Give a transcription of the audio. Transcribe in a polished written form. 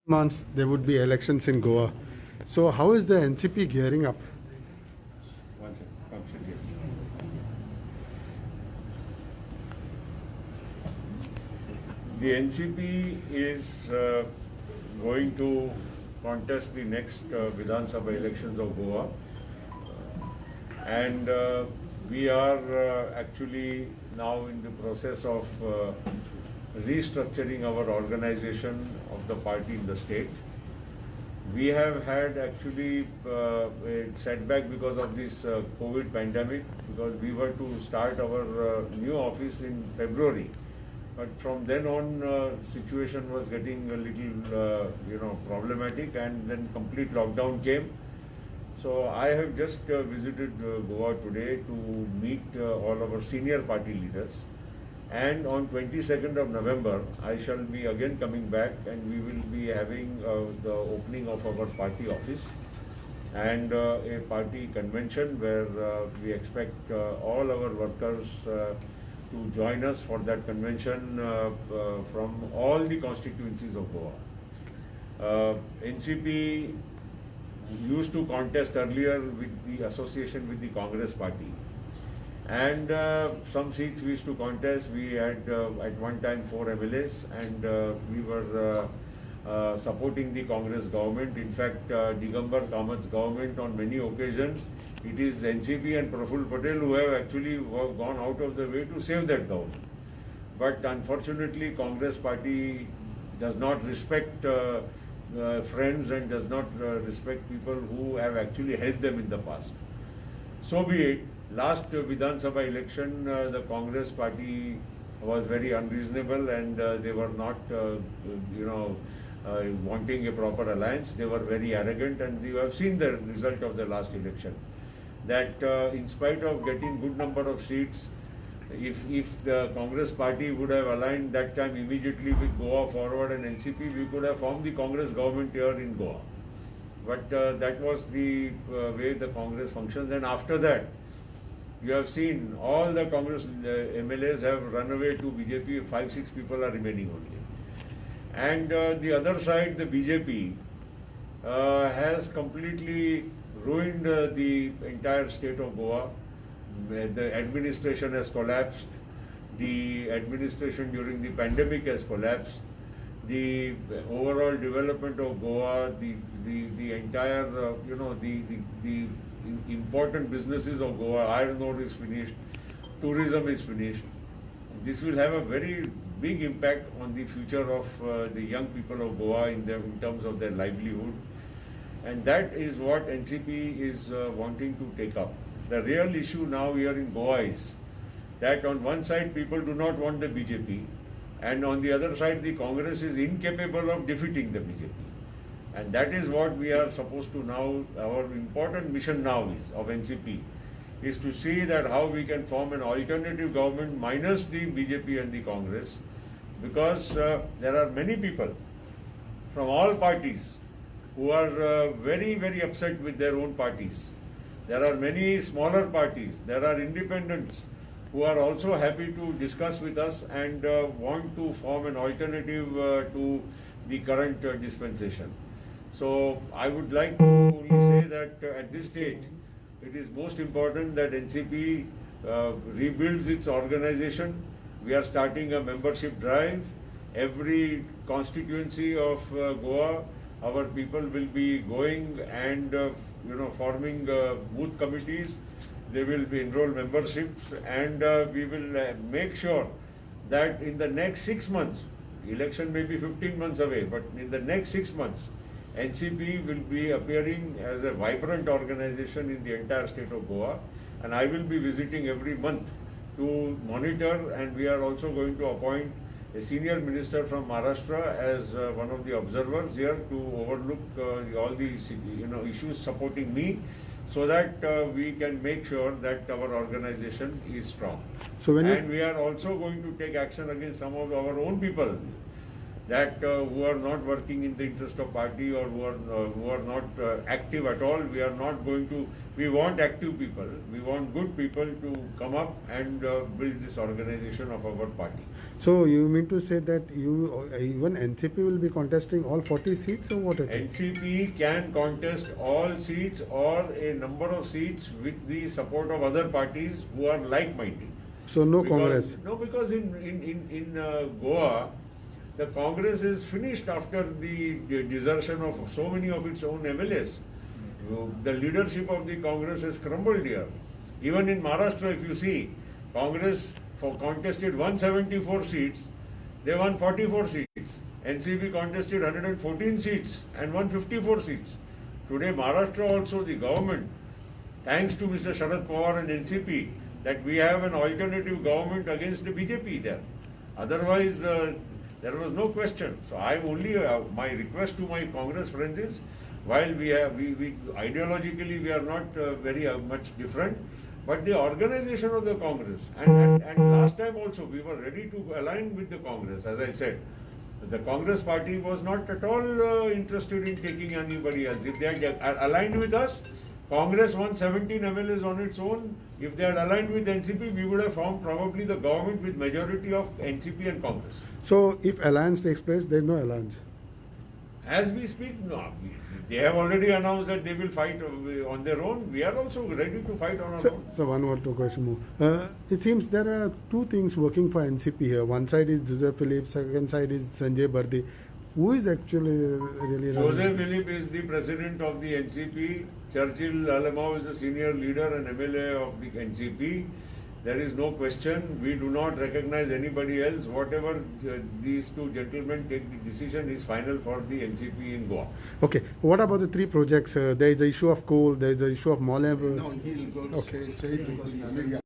months there would be elections in Goa. So how is the NCP gearing up? One second. The NCP is going to contest the next Vidhan Sabha elections of Goa, and we are actually now in the process of restructuring our organization of the party in the state. We have had actually a setback because of this COVID pandemic, because we were to start our new office in February. But from then on, situation was getting a little, problematic, and then complete lockdown came. So I have just visited Goa today to meet all our senior party leaders. And on 22nd of November, I shall be again coming back, and we will be having the opening of our party office and a party convention where we expect all our workers to join us for that convention from all the constituencies of Goa. NCP used to contest earlier with the association with the Congress party. And some seats we used to contest. We had at one time 4 MLAs, and we were supporting the Congress government. In fact, Digambar Kamat's government on many occasions, it is NCP and Praful Patel who have actually gone out of the way to save that government. But unfortunately, Congress party does not respect friends and does not respect people who have actually helped them in the past. So be it. Last Vidhan Sabha election, the Congress party was very unreasonable, and they were not, wanting a proper alliance. They were very arrogant, and you have seen the result of the last election. That in spite of getting good number of seats, if the Congress party would have aligned that time immediately with Goa Forward and NCP, we could have formed the Congress government here in Goa. But that was the way the Congress functions, and after that, you have seen all the Congress MLAs have run away to BJP. 5-6 people are remaining only. And the other side, the BJP, has completely ruined the entire state of Goa. The administration has collapsed. The administration during the pandemic has collapsed. The overall development of Goa, the entire, the important businesses of Goa, iron ore is finished, tourism is finished. This will have a very big impact on the future of the young people of Goa in terms of their livelihood. And that is what NCP is wanting to take up. The real issue now here in Goa is that on one side people do not want the BJP, and on the other side the Congress is incapable of defeating the BJP. And that is what we are supposed to now, our important mission now is, of NCP, is to see that how we can form an alternative government minus the BJP and the Congress, because there are many people from all parties who are very, very upset with their own parties. There are many smaller parties, there are independents who are also happy to discuss with us and want to form an alternative to the current dispensation. So I would like to only say that at this stage, it is most important that NCP rebuilds its organization. We are starting a membership drive. Every constituency of Goa, our people will be going and forming booth committees. They will be enroll memberships, and we will make sure that in the next 6 months, election may be 15 months away, but in the next 6 months, NCP will be appearing as a vibrant organization in the entire state of Goa, and I will be visiting every month to monitor, and we are also going to appoint a senior minister from Maharashtra as one of the observers here to overlook all the issues supporting me, so that we can make sure that our organization is strong. And we are also going to take action against some of our own people. that who are not working in the interest of party or who are not active at all. We are not going to. We want active people. We want good people to come up and build this organization of our party. So you mean to say that even NCP will be contesting all 40 seats, or what it is? NCP can contest all seats or a number of seats with the support of other parties who are like-minded. So no Because- Congress. No, because in Goa, the Congress is finished after the desertion of so many of its own MLAs. The leadership of the Congress has crumbled here. Even in Maharashtra, if you see, Congress contested 174 seats, they won 44 seats. NCP contested 114 seats and won 54 seats. Today, Maharashtra also, the government, thanks to Mr. Sharad Pawar and NCP, that we have an alternative government against the BJP there. Otherwise, there was no question. So I'm only, my request to my Congress friends is, while we ideologically we are not very much different, but the organization of the Congress, and last time also we were ready to align with the Congress, as I said. The Congress party was not at all interested in taking anybody else. If they had aligned with us, Congress won 17 MLAs on its own. If they had aligned with NCP, we would have formed probably the government with majority of NCP and Congress. So if alliance takes place, there is no alliance. As we speak, no. They have already announced that they will fight on their own. We are also ready to fight on our own. So one more two question more. It seems there are two things working for NCP here. One side is Joseph Philip, second side is Sanjay Bardi. Who is actually really running? Joseph Philip is the president of the NCP. Churchill Alamau is the senior leader and MLA of the NCP. There is no question. We do not recognize anybody else. Whatever these two gentlemen take, the decision is final for the NCP in Goa. Okay, what about the three projects? There is the issue of coal, there is the issue of Molev. No, he'll go Okay. say to the media.